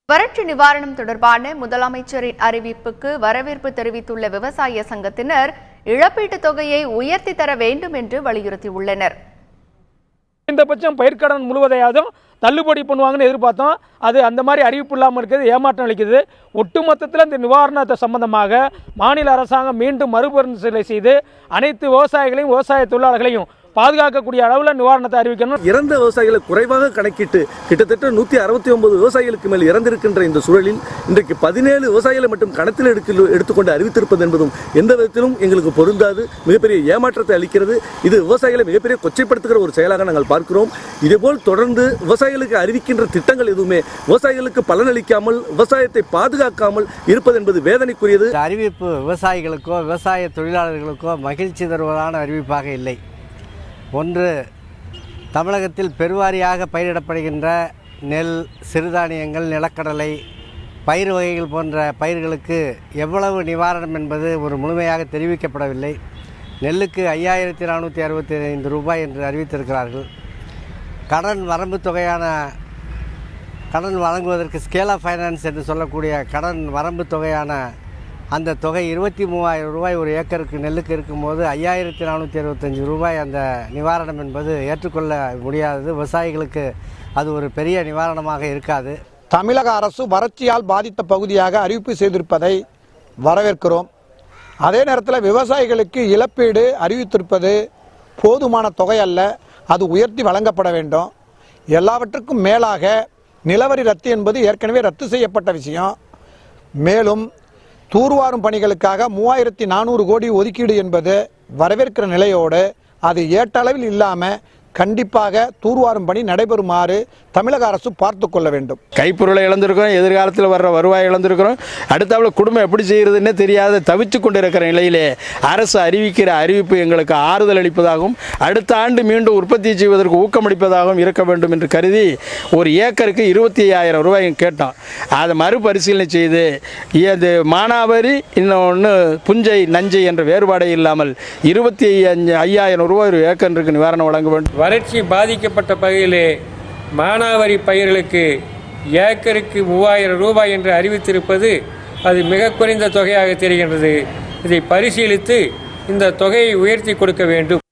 வறட்சி நிவாரணம் தொடர்பான முதலமைச்சரின் அறிவிப்புக்கு வரவேற்பு தெரிவித்துள்ள விவசாய சங்கத்தினர் இழப்பீட்டுத் தொகையை உயர்த்தி தர வேண்டும் என்று வலியுறுத்தியுள்ளனர். குறைந்தபட்சம் பயிர்க்கடன் முழுவதையாவது தள்ளுபடி பண்ணுவாங்கன்னு எதிர்பார்த்தோம். அது அந்த மாதிரி அறிவிப்பு இல்லாமல் இருக்கிறது ஏமாற்றம் அளிக்குது. ஒட்டுமொத்தத்தில் இந்த நிவாரணத்தை சம்பந்தமாக மாநில அரசாங்கம் மீண்டும் மறுபரிசீலனை செய்து அனைத்து விவசாயிகளையும் விவசாய தொழிலாளர்களையும் பாதுகாக்கக்கூடிய அளவில் நிவாரணத்தை அறிவிக்கணும். இறந்த விவசாயிகளை குறைவாக கணக்கிட்டு கிட்டத்தட்ட 169 விவசாயிகளுக்கு மேல் இறந்திருக்கின்ற இந்த சூழலில் இன்றைக்கு 17 விவசாயிகளை மட்டும் கணத்தில் எடுத்துக்கொண்டு அறிவித்திருப்பது என்பதும் எந்த விதத்திலும் எங்களுக்கு பொருந்தாது, மிகப்பெரிய ஏமாற்றத்தை அளிக்கிறது. இது விவசாயிகளை மிகப்பெரிய கொச்சைப்படுத்துகிற ஒரு செயலாக நாங்கள் பார்க்கிறோம். இதேபோல் தொடர்ந்து விவசாயிகளுக்கு அறிவிக்கின்ற திட்டங்கள் எதுவுமே விவசாயிகளுக்கு பலனளிக்காமல் விவசாயத்தை பாதுகாக்காமல் இருப்பது என்பது வேதனைக்குரியது. அறிவிப்பு விவசாயிகளுக்கோ விவசாய தொழிலாளர்களுக்கோ மகிழ்ச்சி தருவதான அறிவிப்பாக இல்லை. ஒன்று, தமிழகத்தில் பெருவாரியாக பயிரிடப்படுகின்ற நெல், சிறுதானியங்கள், நிலக்கடலை, பயிர் வகைகள் போன்ற பயிர்களுக்கு எவ்வளவு நிவாரணம் என்பது ஒரு முழுமையாக தெரிவிக்கப்படவில்லை. நெல்லுக்கு 5465 ரூபாய் என்று அறிவித்திருக்கிறார்கள். கடன் வரம்பு தொகையான கடன் வழங்குவதற்கு ஸ்கேல் ஆஃப் ஃபைனான்ஸ் என்று சொல்லக்கூடிய கடன் வரம்பு தொகையான அந்த தொகை 23,000 ரூபாய் ஒரு ஏக்கருக்கு நெல்லுக்கு இருக்கும்போது 5465 ரூபாய் அந்த நிவாரணம் என்பது ஏற்றுக்கொள்ள முடியாதது. விவசாயிகளுக்கு அது ஒரு பெரிய நிவாரணமாக இருக்காது. தமிழக அரசு வறட்சியால் பாதித்த பகுதியாக அறிவிப்பு செய்திருப்பதை வரவேற்கிறோம். அதே நேரத்தில் விவசாயிகளுக்கு இழப்பீடு அறிவித்திருப்பது போதுமான தொகை அல்ல, அது உயர்த்தி வழங்கப்பட வேண்டும். எல்லாவற்றுக்கும் மேலாக நிலவரி ரத்து என்பது ஏற்கனவே ரத்து செய்யப்பட்ட விஷயம். மேலும் தூர்வாரும் பணிகளுக்காக 3400 கோடி ஒதுக்கீடு என்பது வரவேற்கிற நிலையோடு அது ஏற்றளவில் இல்லாமல் கண்டிப்பாக தூர்வாரும் பணி நடைபெறுமாறு தமிழக அரசு பார்த்து கொள்ள வேண்டும். கைப்பொருளை இழந்திருக்கிறோம், எதிர்காலத்தில் வர்ற வருவாய் இழந்திருக்கிறோம். அடுத்தாப்புல குடும்பம் எப்படி செய்கிறதுன்னே தெரியாத தவிச்சு கொண்டு இருக்கிற நிலையிலே அரசு அறிவிக்கிற அறிவிப்பு எங்களுக்கு ஆறுதல் அளிப்பதாகவும் அடுத்த ஆண்டு மீண்டும் உற்பத்தி செய்வதற்கு ஊக்கமளிப்பதாகவும் இருக்க வேண்டும் என்று கருதி ஒரு ஏக்கருக்கு 25,000 ரூபாய் கேட்டோம். அதை மறுபரிசீலனை செய்து இது மானாவாரி இன்னொன்று புஞ்சை நஞ்சை என்ற வேறுபாடே இல்லாமல் 25,000 ரூபாய் ஒரு ஏக்கருக்கு நிவாரணம் வழங்க வேண்டும். வறட்சி பாதிக்கப்பட்ட பகுதியிலே மானாவாரி பயிர்களுக்கு ஏக்கருக்கு 3000 ரூபாய் என்று அறிவித்திருப்பது அது மிக குறைந்த தொகையாக தெரிகின்றது. இதை பரிசீலித்து இந்த தொகையை உயர்த்தி கொடுக்க வேண்டும்.